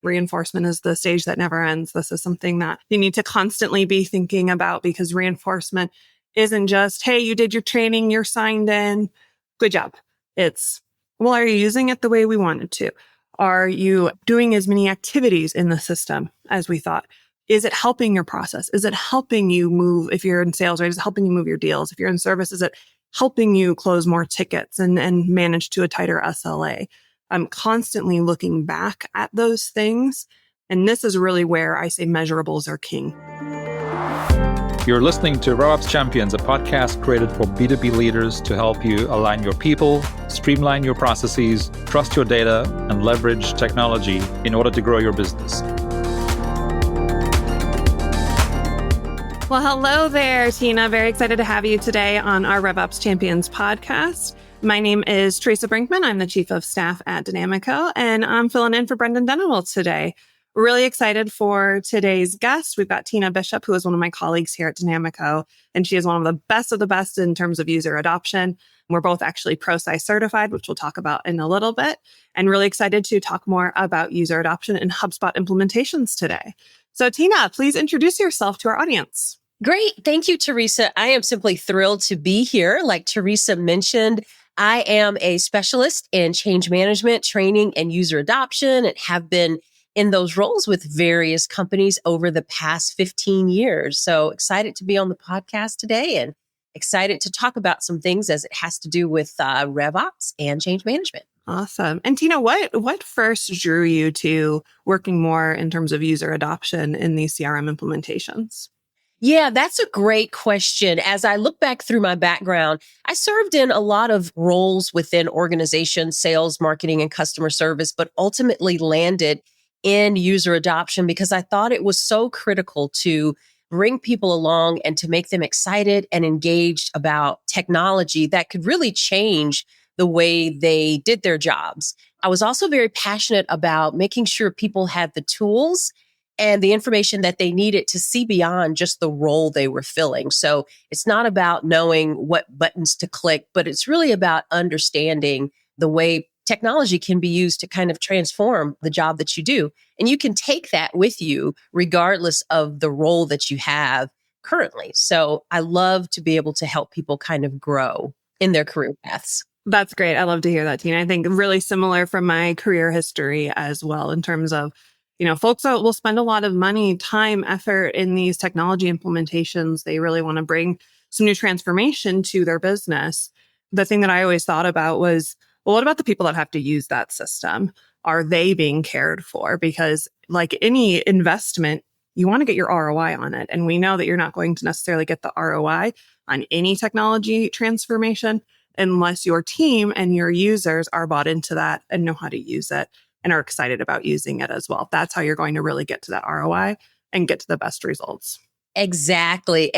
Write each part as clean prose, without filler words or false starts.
Reinforcement is the stage that never ends. This is something that you need to constantly be thinking about because reinforcement isn't just, hey, you did your training, you're signed in, good job. It's, well, are you using it the way we wanted to? Are you doing as many activities in the system as we thought? Is it helping your process? Is it helping you move, if you're in sales, right? Is it helping you move your deals? If you're in service, is it helping you close more tickets and manage to a tighter SLA? I'm constantly looking back at those things. And this is really where I say measurables are king. You're listening to RevOps Champions, a podcast created for B2B leaders to help you align your people, streamline your processes, trust your data, and leverage technology in order to grow your business. Well, hello there, Tina. Very excited to have you today on our RevOps Champions podcast. My name is Therese Brinkman. I'm the Chief of Staff at Dynamico, and I'm filling in for Brendan Denewell today. Really excited for today's guest. We've got Tina Bishop, who is one of my colleagues here at Dynamico, and she is one of the best in terms of user adoption. We're both actually ProSci certified, which we'll talk about in a little bit, and really excited to talk more about user adoption and HubSpot implementations today. So Tina, please introduce yourself to our audience. Great. Thank you, Teresa. I am simply thrilled to be here. Like Teresa mentioned, I am a specialist in change management, training, and user adoption, and have been in those roles with various companies over the past 15 years. So excited to be on the podcast today and excited to talk about some things as it has to do with RevOps and change management. Awesome. And Tina, what first drew you to working more in terms of user adoption in these CRM implementations? Yeah, that's a great question. As I look back through my background, I served in a lot of roles within organizations, sales, marketing, and customer service, but ultimately landed in user adoption because I thought it was so critical to bring people along and to make them excited and engaged about technology that could really change the way they did their jobs. I was also very passionate about making sure people had the tools and the information that they needed to see beyond just the role they were filling. So it's not about knowing what buttons to click, but it's really about understanding the way technology can be used to kind of transform the job that you do. And you can take that with you regardless of the role that you have currently. So I love to be able to help people kind of grow in their career paths. That's great. I love to hear that, Tina. I think really similar from my career history as well in terms of, folks will spend a lot of money, time, effort in these technology implementations. They really want to bring some new transformation to their business. The thing that I always thought about was, well, what about the people that have to use that system? Are they being cared for? Because like any investment, you want to get your ROI on it. And we know that you're not going to necessarily get the ROI on any technology transformation unless your team and your users are bought into that and know how to use it and are excited about using it as well. That's how you're going to really get to that ROI and get to the best results. Exactly.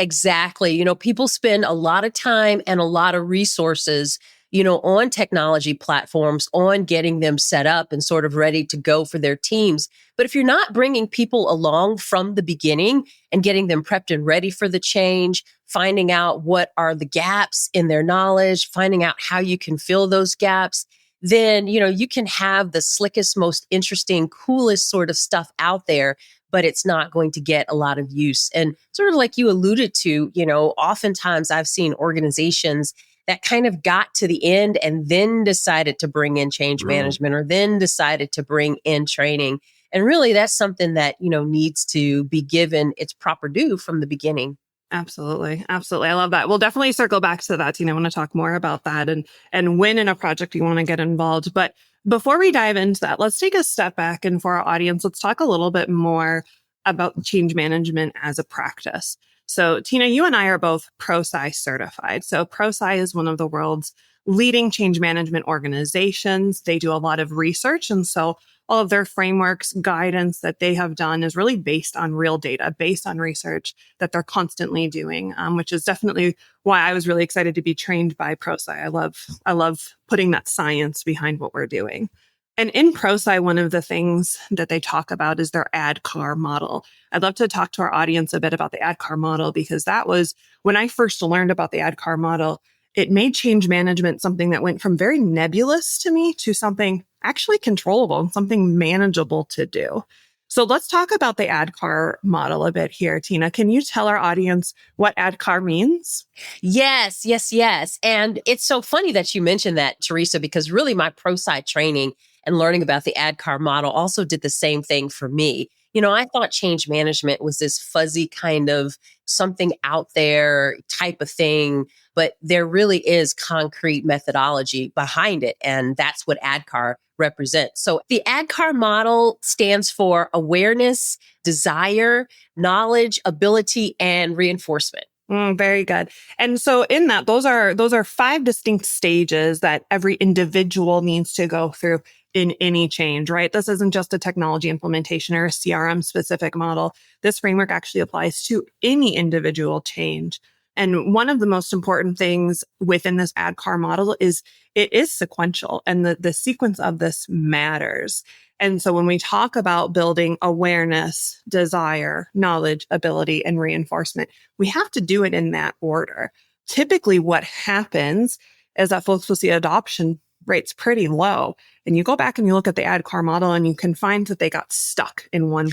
People spend a lot of time and a lot of resources, on technology platforms, on getting them set up and sort of ready to go for their teams. But if you're not bringing people along from the beginning and getting them prepped and ready for the change, finding out what are the gaps in their knowledge, finding out how you can fill those gaps, then, you can have the slickest, most interesting, coolest sort of stuff out there, but it's not going to get a lot of use. And sort of like you alluded to, oftentimes I've seen organizations that kind of got to the end and then decided to bring in change management or then decided to bring in training. And really that's something that, needs to be given its proper due from the beginning. Absolutely. I love that. We'll definitely circle back to that. I want to talk more about that and when in a project you want to get involved. But before we dive into that, let's take a step back. And for our audience, let's talk a little bit more about change management as a practice. So Tina, you and I are both ProSci certified. So ProSci is one of the world's leading change management organizations. They do a lot of research. And so all of their frameworks, guidance that they have done is really based on real data, based on research that they're constantly doing, which is definitely why I was really excited to be trained by ProSci. I love putting that science behind what we're doing. And in ProSci, one of the things that they talk about is their ADKAR model. I'd love to talk to our audience a bit about the ADKAR model because that was when I first learned about the ADKAR model. It made change management something that went from very nebulous to me to something actually controllable and something manageable to do. So let's talk about the ADKAR model a bit here. Tina, can you tell our audience what ADKAR means? Yes, yes, yes. And it's so funny that you mentioned that, Teresa, because really my pro side training and learning about the ADKAR model also did the same thing for me. I thought change management was this fuzzy kind of something out there type of thing, but there really is concrete methodology behind it. And that's what ADKAR represents. So the ADKAR model stands for awareness, desire, knowledge, ability, and reinforcement. Very good. And so in that, those are 5 distinct stages that every individual needs to go through in any change, right? This isn't just a technology implementation or a CRM specific model. This framework actually applies to any individual change. And one of the most important things within this ADKAR model is it is sequential, and the sequence of this matters. And so when we talk about building awareness, desire, knowledge, ability, and reinforcement, we have to do it in that order. Typically what happens is that folks will see adoption rates pretty low. And you go back and you look at the ADKAR model and you can find that they got stuck in one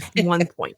point.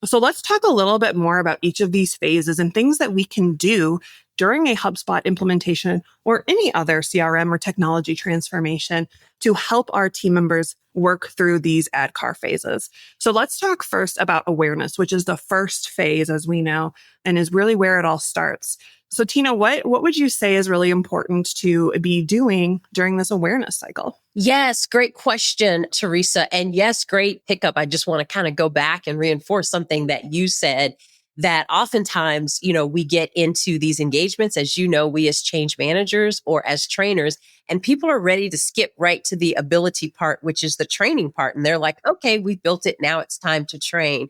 So let's talk a little bit more about each of these phases and things that we can do during a HubSpot implementation or any other CRM or technology transformation to help our team members work through these ADKAR phases. So let's talk first about awareness, which is the first phase, as we know, and is really where it all starts. So Tina, what would you say is really important to be doing during this awareness cycle? Yes, great question, Teresa. And yes, great pickup. I just want to kind of go back and reinforce something that you said, that oftentimes, we get into these engagements, as you know, we as change managers or as trainers, and people are ready to skip right to the ability part, which is the training part. And they're like, okay, we built it. Now it's time to train.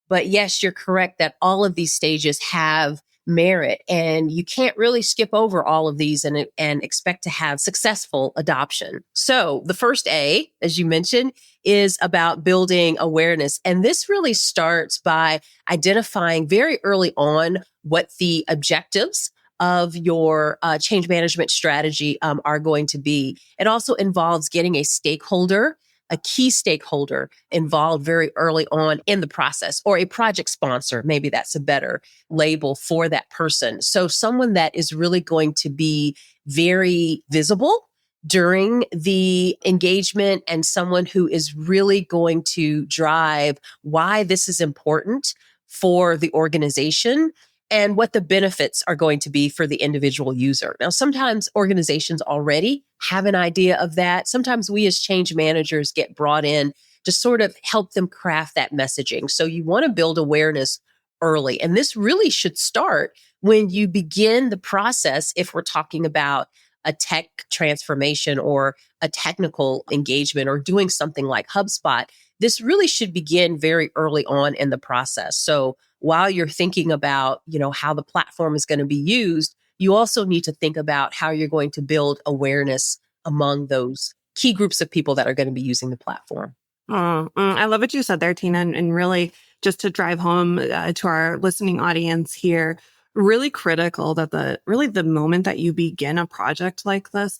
But yes, you're correct that all of these stages have merit, and you can't really skip over all of these and expect to have successful adoption. So the first A, as you mentioned, is about building awareness. And this really starts by identifying very early on what the objectives of your change management strategy are going to be. It also involves getting a key stakeholder involved very early on in the process, or a project sponsor. Maybe that's a better label for that person. So someone that is really going to be very visible during the engagement, and someone who is really going to drive why this is important for the organization and what the benefits are going to be for the individual user. Now, sometimes organizations already have an idea of that. Sometimes we as change managers get brought in to sort of help them craft that messaging. So you want to build awareness early. And this really should start when you begin the process, if we're talking about a tech transformation or a technical engagement or doing something like HubSpot. This really should begin very early on in the process. So while you're thinking about, how the platform is going to be used, you also need to think about how you're going to build awareness among those key groups of people that are going to be using the platform. I love what you said there, Tina, and really just to drive home to our listening audience here, really critical that the moment that you begin a project like this,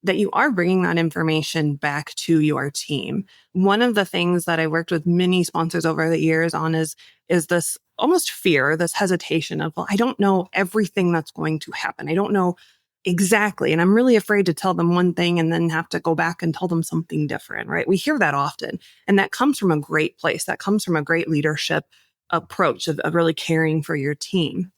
that you are bringing that information back to your team. One of the things that I worked with many sponsors over the years on is this almost fear, this hesitation of, well, I don't know everything that's going to happen. I don't know exactly. And I'm really afraid to tell them one thing and then have to go back and tell them something different, right? We hear that often. And that comes from a great place. That comes from a great leadership approach of really caring for your team.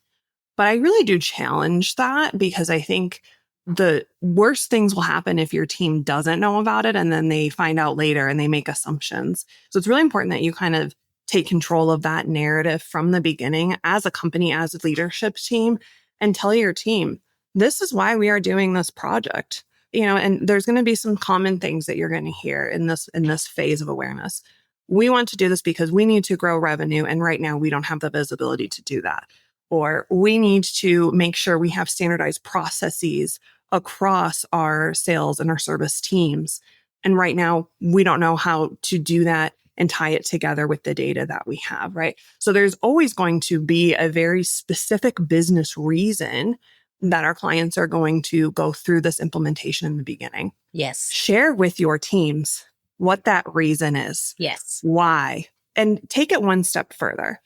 But I really do challenge that, because I think the worst things will happen if your team doesn't know about it and then they find out later and they make assumptions. So it's really important that you kind of take control of that narrative from the beginning as a company, as a leadership team, and tell your team, this is why we are doing this project. And there's going to be some common things that you're going to hear in this phase of awareness. We want to do this because we need to grow revenue, and right now we don't have the visibility to do that. Or we need to make sure we have standardized processes across our sales and our service teams. And right now, we don't know how to do that and tie it together with the data that we have, right? So there's always going to be a very specific business reason that our clients are going to go through this implementation in the beginning. Yes. Share with your teams what that reason is. Yes. Why? And take it one step further.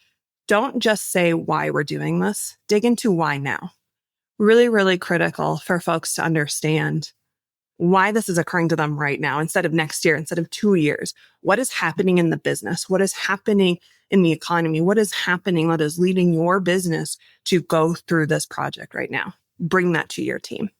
Don't just say why we're doing this. Dig into why now. Really, really critical for folks to understand why this is occurring to them right now instead of next year, instead of 2 years. What is happening in the business? What is happening in the economy? What is happening that is leading your business to go through this project right now? Bring that to your team.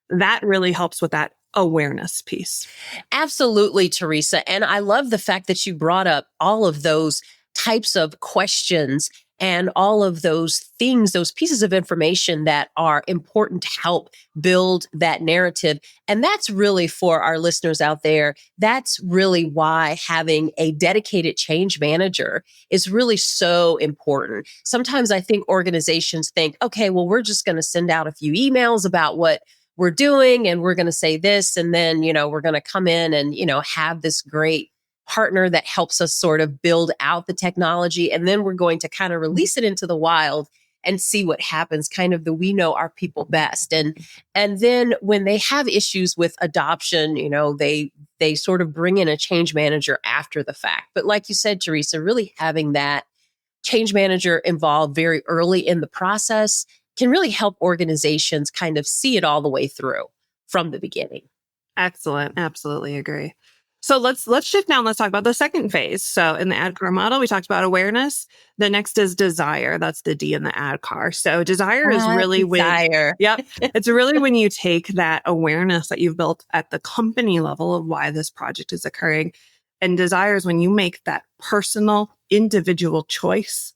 That really helps with that awareness piece. Absolutely, Teresa. And I love the fact that you brought up all of those types of questions and all of those things, those pieces of information that are important to help build that narrative. And that's really for our listeners out there. That's really why having a dedicated change manager is really so important. Sometimes I think organizations think, okay, well, we're just going to send out a few emails about what we're doing and we're going to say this. And then, we're going to come in and, have this great partner that helps us sort of build out the technology. And then we're going to kind of release it into the wild and see what happens, kind of the we know our people best. And then when they have issues with adoption, they sort of bring in a change manager after the fact. But like you said, Teresa, really having that change manager involved very early in the process can really help organizations kind of see it all the way through from the beginning. Excellent. Absolutely agree. So let's shift now and let's talk about the second phase. So in the ADKAR model, we talked about awareness. The next is desire. That's the D in the ADKAR. So desire is really it's really when you take that awareness that you've built at the company level of why this project is occurring. And desire is when you make that personal, individual choice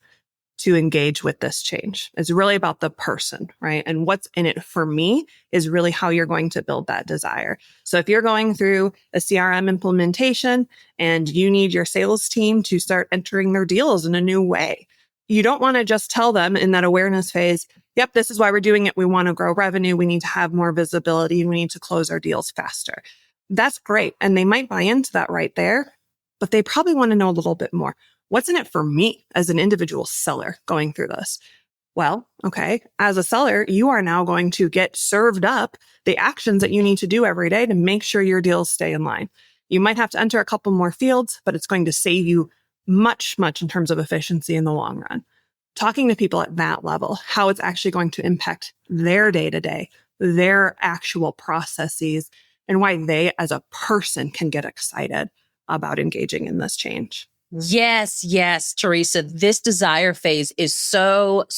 to engage with this change. It's really about the person, right? And what's in it for me is really how you're going to build that desire. So if you're going through a CRM implementation and you need your sales team to start entering their deals in a new way, you don't want to just tell them in that awareness phase, yep, this is why we're doing it. We want to grow revenue. We need to have more visibility. We need to close our deals faster. That's great. And they might buy into that right there, but they probably want to know a little bit more. What's in it for me as an individual seller going through this? Well, okay, as a seller, you are now going to get served up the actions that you need to do every day to make sure your deals stay in line. You might have to enter a couple more fields, but it's going to save you much, much in terms of efficiency in the long run. Talking to people at that level, how it's actually going to impact their day-to-day, their actual processes, and why they as a person can get excited about engaging in this change. Yes, Teresa. This desire phase is so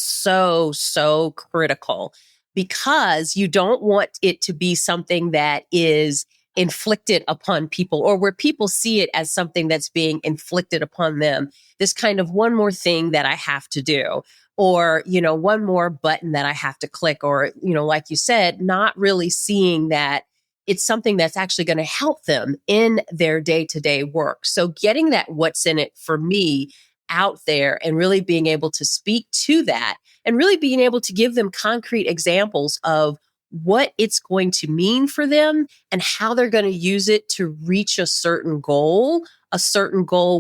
critical because you don't want it to be something that is inflicted upon people or where people see it as something that's being inflicted upon them. This kind of one more thing that I have to do or, one more button that I have to click or, like you said, not really seeing that it's something that's actually going to help them in their day-to-day work. So getting that what's in it for me out there and really being able to speak to that and really being able to give them concrete examples of what it's going to mean for them and how they're going to use it to reach a certain goal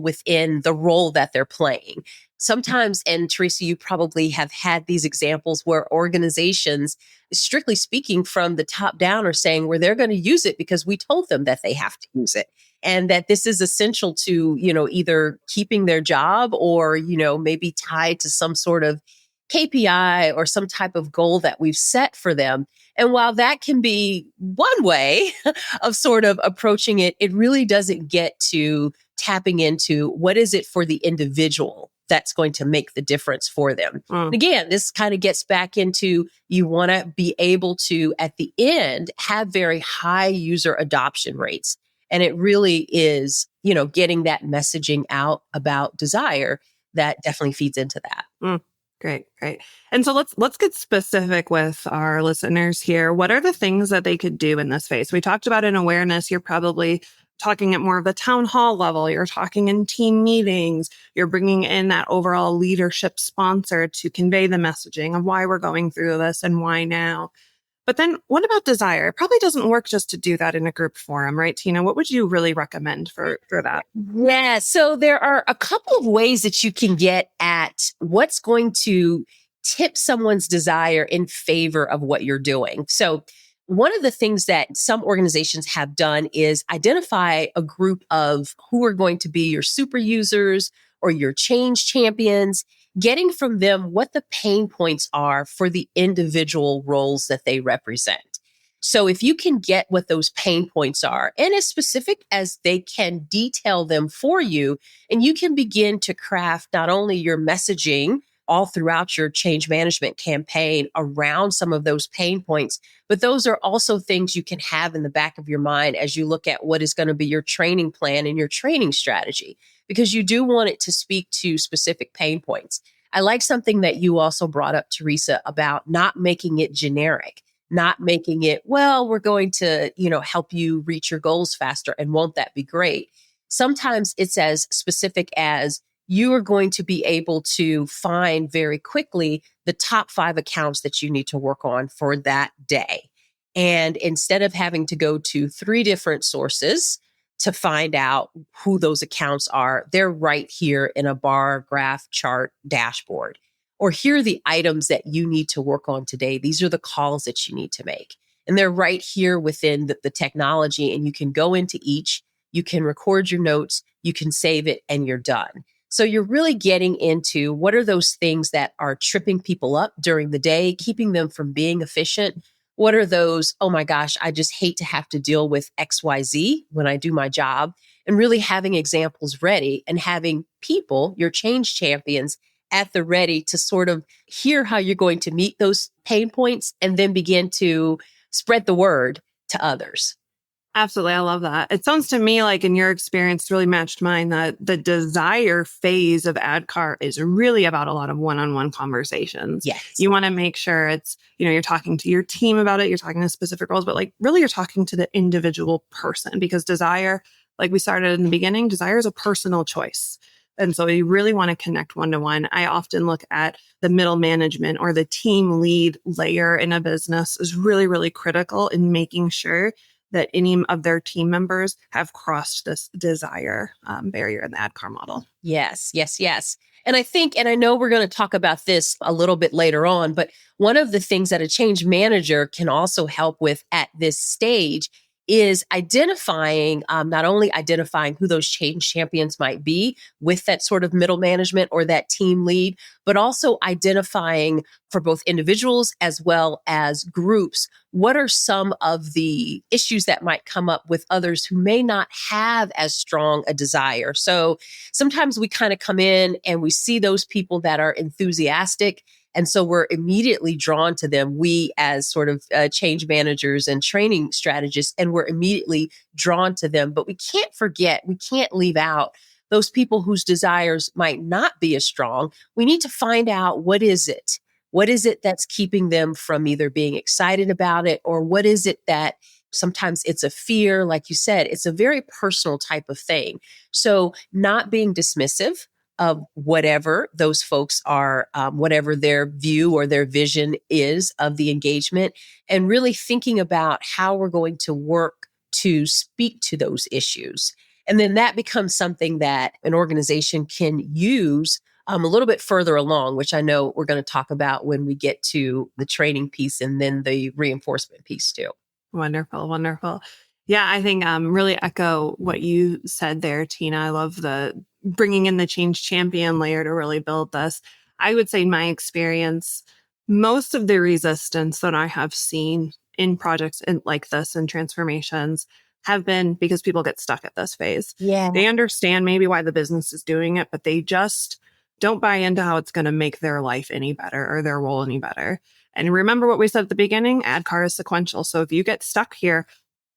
within the role that they're playing. Sometimes, and Teresa, you probably have had these examples where organizations, strictly speaking from the top down, are saying where they're going to use it because we told them that they have to use it and that this is essential to, either keeping their job or, maybe tied to some sort of KPI or some type of goal that we've set for them. And while that can be one way of sort of approaching it, it really doesn't get to tapping into what is it for the individual that's going to make the difference for them. And again, this kind of gets back into you want to be able to, at the end, have very high user adoption rates. And it really is, getting that messaging out about desire that definitely feeds into that. Great. And so let's get specific with our listeners here. What are the things that they could do in this phase? We talked about in awareness. You're probably talking at more of the town hall level. You're talking in team meetings. You're bringing in that overall leadership sponsor to convey the messaging of why we're going through this and why now. But then what about desire? It probably doesn't work just to do that in a group forum, right, Tina? What would you really recommend for that? Yeah. So there are a couple of ways that you can get at what's going to tip someone's desire in favor of what you're doing. So one of the things that some organizations have done is identify a group of who are going to be your super users or your change champions, getting from them what the pain points are for the individual roles that they represent. So if you can get what those pain points are, and as specific as they can detail them for you, and you can begin to craft not only your messaging all throughout your change management campaign around some of those pain points, but those are also things you can have in the back of your mind as you look at what is going to be your training plan and your training strategy, because you do want it to speak to specific pain points. I like something that you also brought up, Teresa, about not making it generic, not making it, well, we're going to, help you reach your goals faster. And won't that be great? Sometimes it's as specific as you are going to be able to find very quickly the top 5 accounts that you need to work on for that day. And instead of having to go to 3 different sources to find out who those accounts are, they're right here in a bar, graph, chart, dashboard. Or here are the items that you need to work on today. These are the calls that you need to make. And they're right here within the technology. And you can go into each, you can record your notes, you can save it, and you're done. So you're really getting into what are those things that are tripping people up during the day, keeping them from being efficient. What are those, oh my gosh, I just hate to have to deal with XYZ when I do my job, and really having examples ready and having people, your change champions, at the ready to sort of hear how you're going to meet those pain points and then begin to spread the word to others. Absolutely. I love that. It sounds to me like in your experience really matched mine that the desire phase of ADKAR is really about a lot of one-on-one conversations. Yes. You want to make sure it's, you're talking to your team about it, you're talking to specific roles, but really you're talking to the individual person, because desire, like we started in the beginning, desire is a personal choice. And so you really want to connect one-to-one. I often look at the middle management or the team lead layer in a business is really, really critical in making sure that any of their team members have crossed this desire barrier in the ADKAR model. Yes. And I think, and I know we're going to talk about this a little bit later on, but one of the things that a change manager can also help with at this stage is identifying, not only identifying who those change champions might be with that sort of middle management or that team lead, but also identifying for both individuals as well as groups, what are some of the issues that might come up with others who may not have as strong a desire. So sometimes we kind of come in and we see those people that are enthusiastic, and so we're immediately drawn to them, we as sort of change managers and training strategists, and we're immediately drawn to them. But we can't forget, we can't leave out those people whose desires might not be as strong. We need to find out, what is it? What is it that's keeping them from either being excited about it, or what is it that sometimes it's a fear? Like you said, it's a very personal type of thing. So not being dismissive of whatever those folks are, whatever their view or their vision is of the engagement, and really thinking about how we're going to work to speak to those issues. And then that becomes something that an organization can use a little bit further along, which I know we're going to talk about when we get to the training piece and then the reinforcement piece too. Wonderful. Yeah, I think really echo what you said there, Tina. I love the bringing in the change champion layer to really build this. I would say in my experience, most of the resistance that I have seen in projects like this and transformations have been because people get stuck at this phase. Yeah. They understand maybe why the business is doing it, but they just don't buy into how it's going to make their life any better or their role any better. And remember what we said at the beginning, ADKAR is sequential. So if you get stuck here,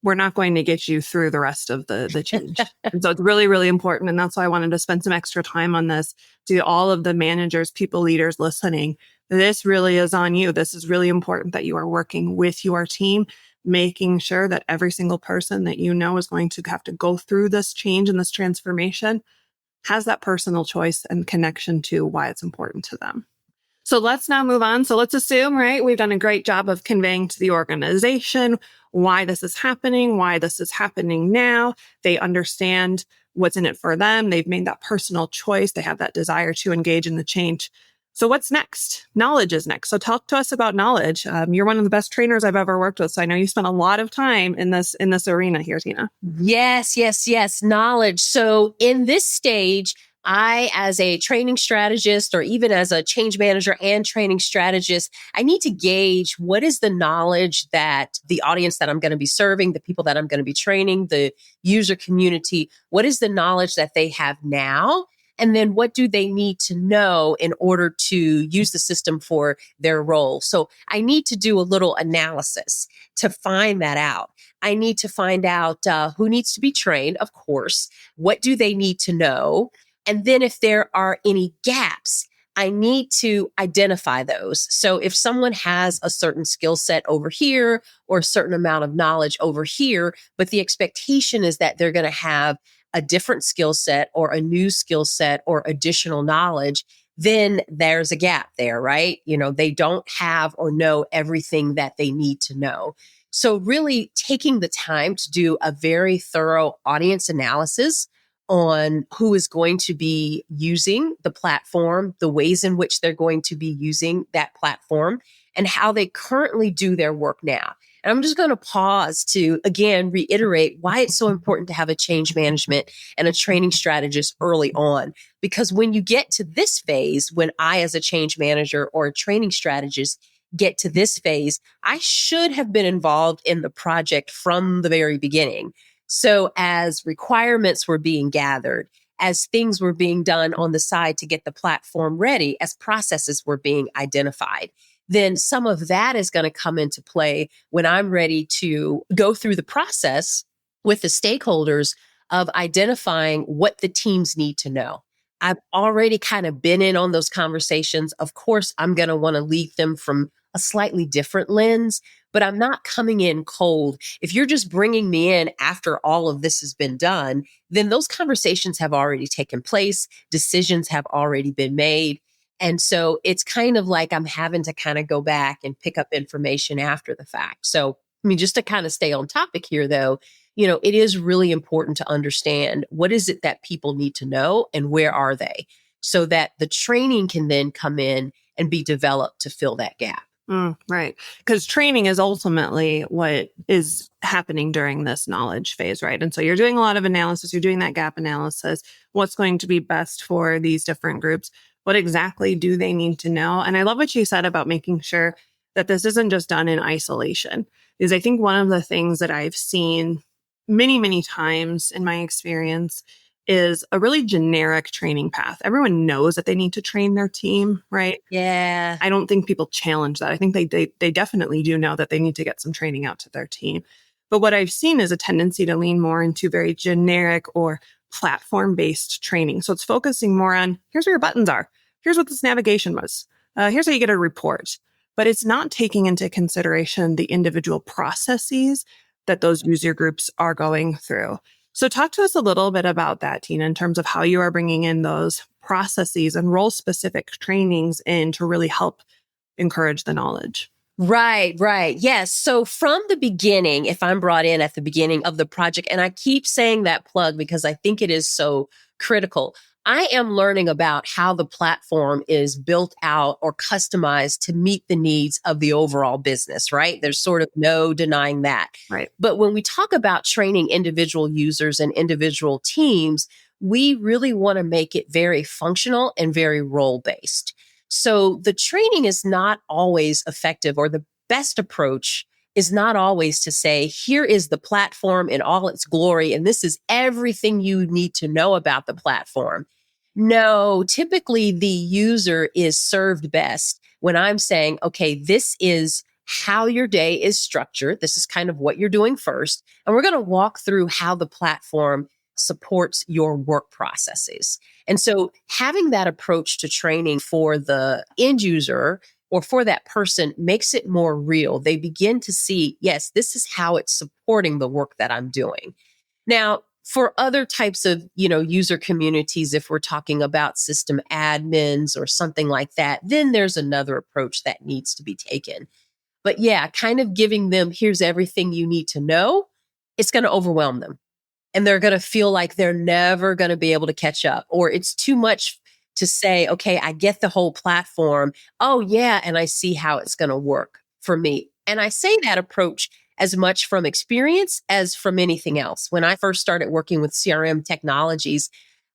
we're not going to get you through the rest of the change. And so it's really, really important. And that's why I wanted to spend some extra time on this to all of the managers, people leaders listening. This really is on you. This is really important that you are working with your team, making sure that every single person that you know is going to have to go through this change and this transformation has that personal choice and connection to why it's important to them. So let's now move on. So let's assume, right, we've done a great job of conveying to the organization why this is happening now. They understand what's in it for them. They've made that personal choice. They have that desire to engage in the change. So what's next? Knowledge is next. So talk to us about knowledge. You're one of the best trainers I've ever worked with. So I know you spent a lot of time in this arena here, Tina. Yes. Knowledge. So in this stage, I, as a training strategist, or even as a change manager and training strategist, I need to gauge what is the knowledge that the audience that I'm going to be serving, the people that I'm going to be training, the user community, what is the knowledge that they have now? And then what do they need to know in order to use the system for their role? So I need to do a little analysis to find that out. I need to find out who needs to be trained, of course. What do they need to know? And then if there are any gaps, I need to identify those. So if someone has a certain skill set over here or a certain amount of knowledge over here, but the expectation is that they're going to have a different skill set or a new skill set or additional knowledge, then there's a gap there, right? They don't have or know everything that they need to know. So really taking the time to do a very thorough audience analysis on who is going to be using the platform, the ways in which they're going to be using that platform, and how they currently do their work now. And I'm just going to pause to, again, reiterate why it's so important to have a change management and a training strategist early on. Because when you get to this phase, when I, as a change manager or a training strategist, get to this phase, I should have been involved in the project from the very beginning. So as requirements were being gathered, as things were being done on the side to get the platform ready, as processes were being identified, then some of that is going to come into play when I'm ready to go through the process with the stakeholders of identifying what the teams need to know. I've already kind of been in on those conversations. Of course, I'm going to want to lead them from a slightly different lens, but I'm not coming in cold. If you're just bringing me in after all of this has been done, then those conversations have already taken place. Decisions have already been made. And so it's kind of like I'm having to kind of go back and pick up information after the fact. So, just to kind of stay on topic here, though, it is really important to understand what is it that people need to know and where are they, so that the training can then come in and be developed to fill that gap. Right. Because training is ultimately what is happening during this knowledge phase, right? And so you're doing a lot of analysis, you're doing that gap analysis. What's going to be best for these different groups? What exactly do they need to know? And I love what you said about making sure that this isn't just done in isolation. Because I think one of the things that I've seen many, many times in my experience is a really generic training path. Everyone knows that they need to train their team, right? Yeah. I don't think people challenge that. I think they definitely do know that they need to get some training out to their team. But what I've seen is a tendency to lean more into very generic or platform-based training. So it's focusing more on, here's where your buttons are. Here's what this navigation was. Here's how you get a report. But it's not taking into consideration the individual processes that those user groups are going through. So talk to us a little bit about that, Tina, in terms of how you are bringing in those processes and role-specific trainings in to really help encourage the knowledge. Right. Yes. So from the beginning, if I'm brought in at the beginning of the project, and I keep saying that plug because I think it is so critical, I am learning about how the platform is built out or customized to meet the needs of the overall business, right? There's sort of no denying that. Right. But when we talk about training individual users and individual teams, we really want to make it very functional and very role-based. So the training is not always effective, or the best approach is not always to say, here is the platform in all its glory, and this is everything you need to know about the platform. No, typically the user is served best when I'm saying, okay, this is how your day is structured. This is kind of what you're doing first. And we're going to walk through how the platform supports your work processes. And so having that approach to training for the end user or for that person makes it more real. They begin to see, yes, this is how it's supporting the work that I'm doing. Now, for other types of, user communities, if we're talking about system admins or something like that, then there's another approach that needs to be taken. But yeah, kind of giving them, here's everything you need to know, it's going to overwhelm them. And they're going to feel like they're never going to be able to catch up, or it's too much to say, okay, I get the whole platform. Oh, yeah. And I see how it's going to work for me. And I say that approach as much from experience as from anything else. When I first started working with CRM technologies,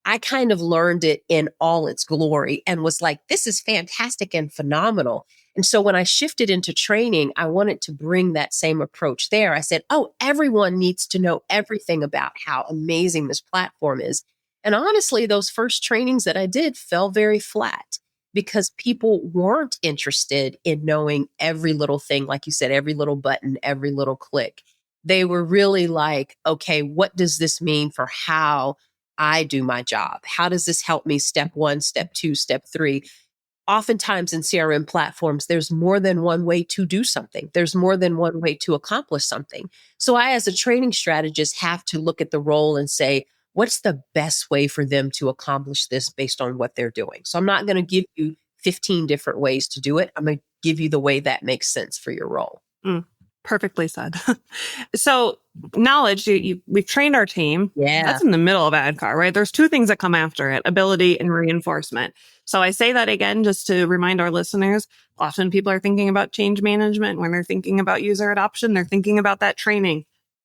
I kind of learned it in all its glory and was like, this is fantastic and phenomenal. And so when I shifted into training, I wanted to bring that same approach there. I said, oh, everyone needs to know everything about how amazing this platform is. And honestly, those first trainings that I did fell very flat because people weren't interested in knowing every little thing, like you said, every little button, every little click. They were really like, okay, what does this mean for how I do my job? How does this help me? Step 1, step 2, step 3. Oftentimes in CRM platforms, there's more than one way to do something. There's more than one way to accomplish something. So I, as a training strategist, have to look at the role and say, what's the best way for them to accomplish this based on what they're doing? So I'm not going to give you 15 different ways to do it. I'm going to give you the way that makes sense for your role. Perfectly said. So knowledge, we've trained our team. Yeah. That's in the middle of ADKAR, right? There's two things that come after it, ability and reinforcement. So I say that again, just to remind our listeners, often people are thinking about change management. When they're thinking about user adoption, they're thinking about that training.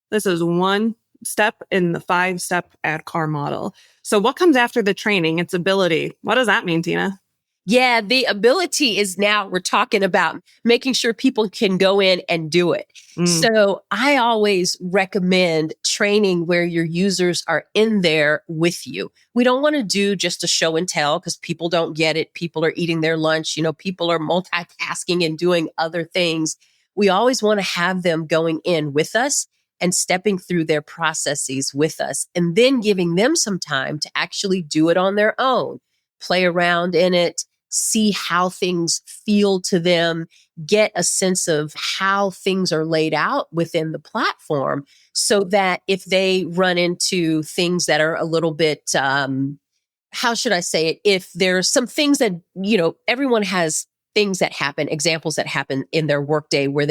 This is one step in the 5-step ADKAR model. So what comes after the training? It's ability. What does that mean, Tina? Yeah, the ability is now we're talking about making sure people can go in and do it. So I always recommend training where your users are in there with you. We don't want to do just a show and tell because people don't get it. People are eating their lunch. People are multitasking and doing other things. We always want to have them going in with us and stepping through their processes with us and then giving them some time to actually do it on their own, play around in it, see how things feel to them, get a sense of how things are laid out within the platform so that if they run into things that are a little bit, how should I say it? If there's some things that, everyone has things that happen, examples that happen in their workday where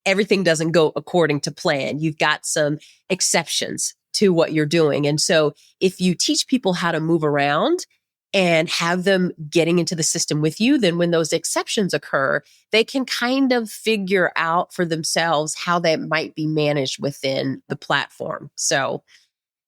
everything doesn't go according to plan. You've got some exceptions to what you're doing. And so if you teach people how to move around and have them getting into the system with you, then when those exceptions occur, they can kind of figure out for themselves how that might be managed within the platform. So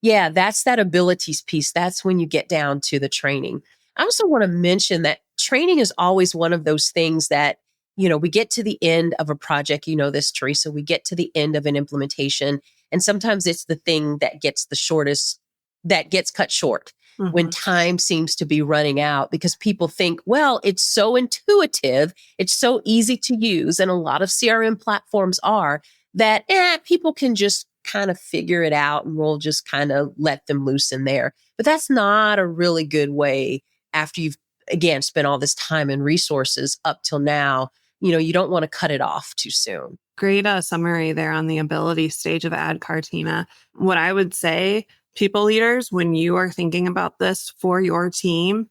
yeah, that's that abilities piece. That's when you get down to the training. I also want to mention that training is always one of those things that, we get to the end of a project, this, Teresa, we get to the end of an implementation, and sometimes it's the thing that gets the shortest, that gets cut short. When time seems to be running out because people think, well, it's so intuitive, it's so easy to use, and a lot of CRM platforms are that people can just kind of figure it out and we'll just kind of let them loose in there. But that's not a really good way after you've, again, spent all this time and resources up till now. You don't want to cut it off too soon. Great summary there on the ability stage of ADKAR, Tina. What I would say, people leaders, when you are thinking about this for your team,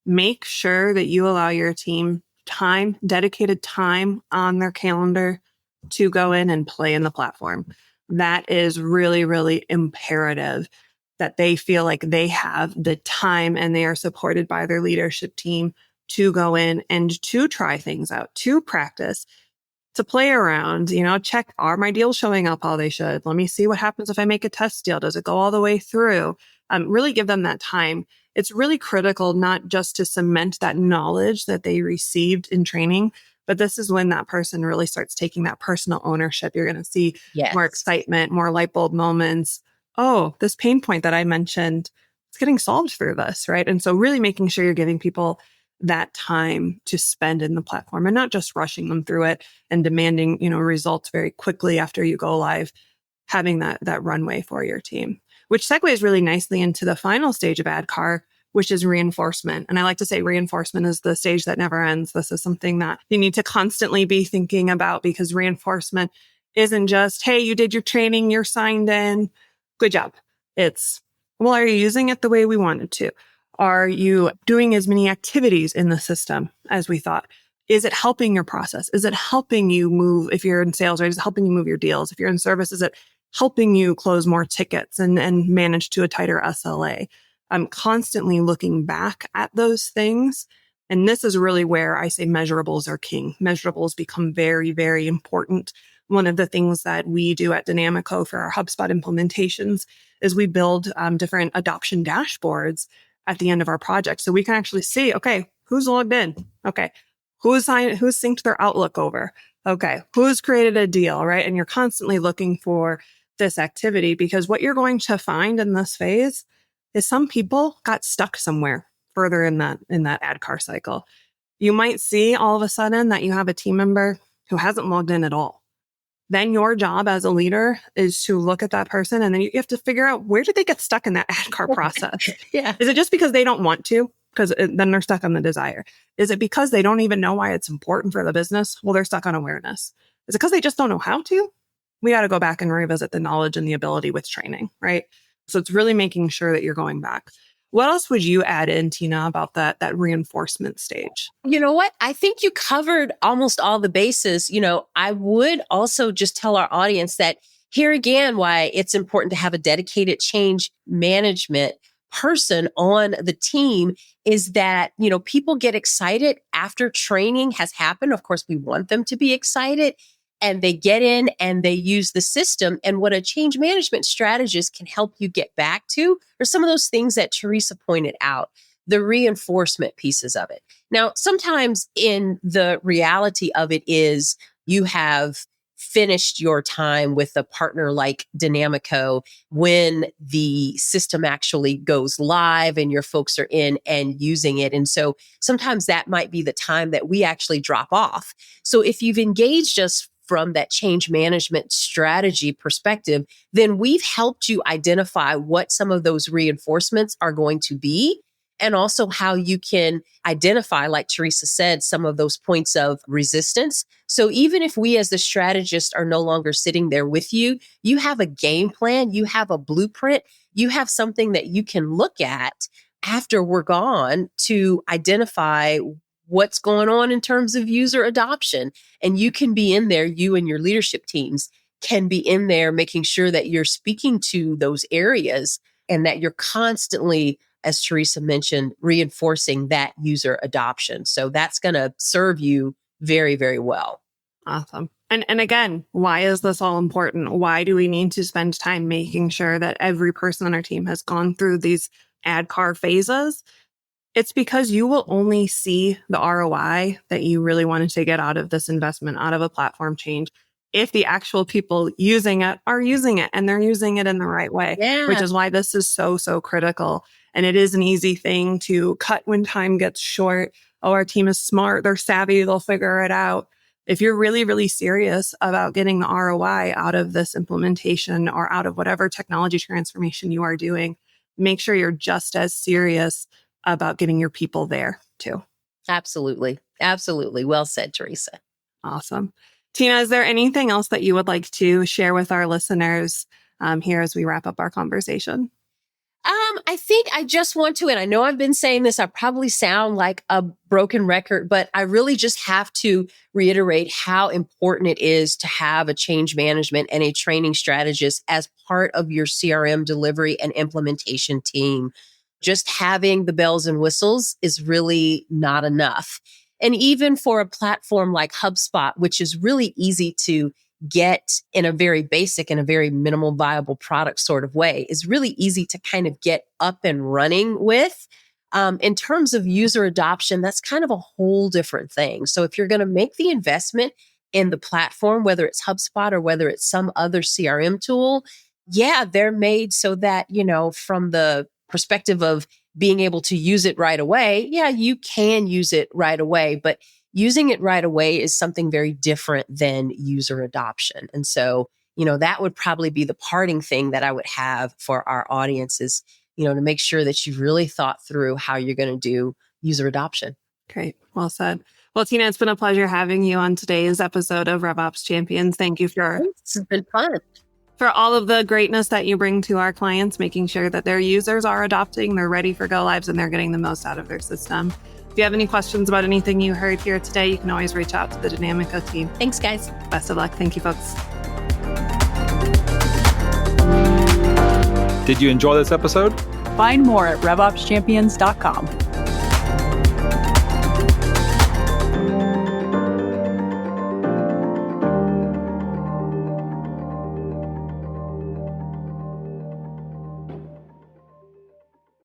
make sure that you allow your team time, dedicated time on their calendar to go in and play in the platform. That is really, really imperative that they feel like they have the time and they are supported by their leadership team to go in and to try things out, to practice, to play around, check, are my deals showing up how they should? Let me see what happens if I make a test deal. Does it go all the way through? Really give them that time. It's really critical not just to cement that knowledge that they received in training, but this is when that person really starts taking that personal ownership. You're going to see more excitement, more light bulb moments. Oh, this pain point that I mentioned, it's getting solved through this, right? And so really making sure you're giving people that time to spend in the platform and not just rushing them through it and demanding, results very quickly after you go live, having that runway for your team, which segues really nicely into the final stage of ADKAR, which is reinforcement. And I like to say reinforcement is the stage that never ends. This is something that you need to constantly be thinking about because reinforcement isn't just, hey, you did your training, you're signed in, good job. It's, well, are you using it the way we wanted to? Are you doing as many activities in the system as we thought? Is it helping your process? Is it helping you move, if you're in sales, right? Is it helping you move your deals? If you're in service, is it helping you close more tickets and manage to a tighter SLA? I'm constantly looking back at those things. And this is really where I say measurables are king. Measurables become very, very important. One of the things that we do at Dynamico for our HubSpot implementations is we build different adoption dashboards at the end of our project. So we can actually see, okay, who's logged in? Okay, who's synced their Outlook over? Okay, who's created a deal, right? And you're constantly looking for this activity, because what you're going to find in this phase is some people got stuck somewhere further in that ADKAR cycle. You might see all of a sudden that you have a team member who hasn't logged in at all. Then your job as a leader is to look at that person, and then you have to figure out, where did they get stuck in that ADKAR process? Yeah. Is it just because they don't want to? Because then they're stuck on the desire. Is it because they don't even know why it's important for the business? Well, they're stuck on awareness. Is it because they just don't know how to? We got to go back and revisit the knowledge and the ability with training, right? So it's really making sure that you're going back. What else would you add in, Tina, about that reinforcement stage? You know what? I think you covered almost all the bases. I would also just tell our audience that here again, why it's important to have a dedicated change management person on the team is that, people get excited after training has happened. Of course, we want them to be excited. And they get in and they use the system. And what a change management strategist can help you get back to are some of those things that Therese pointed out, the reinforcement pieces of it. Now, sometimes in the reality of it is you have finished your time with a partner like Dynamico when the system actually goes live and your folks are in and using it. And so sometimes that might be the time that we actually drop off. So if you've engaged us from that change management strategy perspective, then we've helped you identify what some of those reinforcements are going to be, and also how you can identify, like Therese said, some of those points of resistance. So even if we as the strategist are no longer sitting there with you, you have a game plan, you have a blueprint, you have something that you can look at after we're gone to identify what's going on in terms of user adoption. And you can be in there, you and your leadership teams can be in there making sure that you're speaking to those areas and that you're constantly, as Therese mentioned, reinforcing that user adoption. So that's going to serve you very, very well. Awesome. And again, why is this all important? Why do we need to spend time making sure that every person on our team has gone through these ADKAR phases? It's because you will only see the ROI that you really wanted to get out of this investment, out of a platform change, if the actual people using it are using it and they're using it in the right way, which is why this is so, so critical. And it is an easy thing to cut when time gets short. Oh, our team is smart. They're savvy. They'll figure it out. If you're really, really serious about getting the ROI out of this implementation or out of whatever technology transformation you are doing, make sure you're just as serious about getting your people there too. Absolutely. Absolutely. Well said, Therese. Awesome. Tina, is there anything else that you would like to share with our listeners here as we wrap up our conversation? I think I just want to, and I know I've been saying this, I probably sound like a broken record, but I really just have to reiterate how important it is to have a change management and a training strategist as part of your CRM delivery and implementation team. Just having the bells and whistles is really not enough. And even for a platform like HubSpot, which is really easy to get in a very basic and a very minimal viable product sort of way, is really easy to kind of get up and running with. In terms of user adoption, that's kind of a whole different thing. So if you're going to make the investment in the platform, whether it's HubSpot or whether it's some other CRM tool, they're made so that, from the perspective of being able to use it right away, you can use it right away, but using it right away is something very different than user adoption. And so, that would probably be the parting thing that I would have for our audience is, to make sure that you've really thought through how you're going to do user adoption. Great. Well said. Well, Tina, it's been a pleasure having you on today's episode of RevOps Champions. Thank you It's been fun. For all of the greatness that you bring to our clients, making sure that their users are adopting, they're ready for go lives, and they're getting the most out of their system. If you have any questions about anything you heard here today, you can always reach out to the Dynamico team. Thanks, guys. Best of luck. Thank you, folks. Did you enjoy this episode? Find more at RevOpsChampions.com.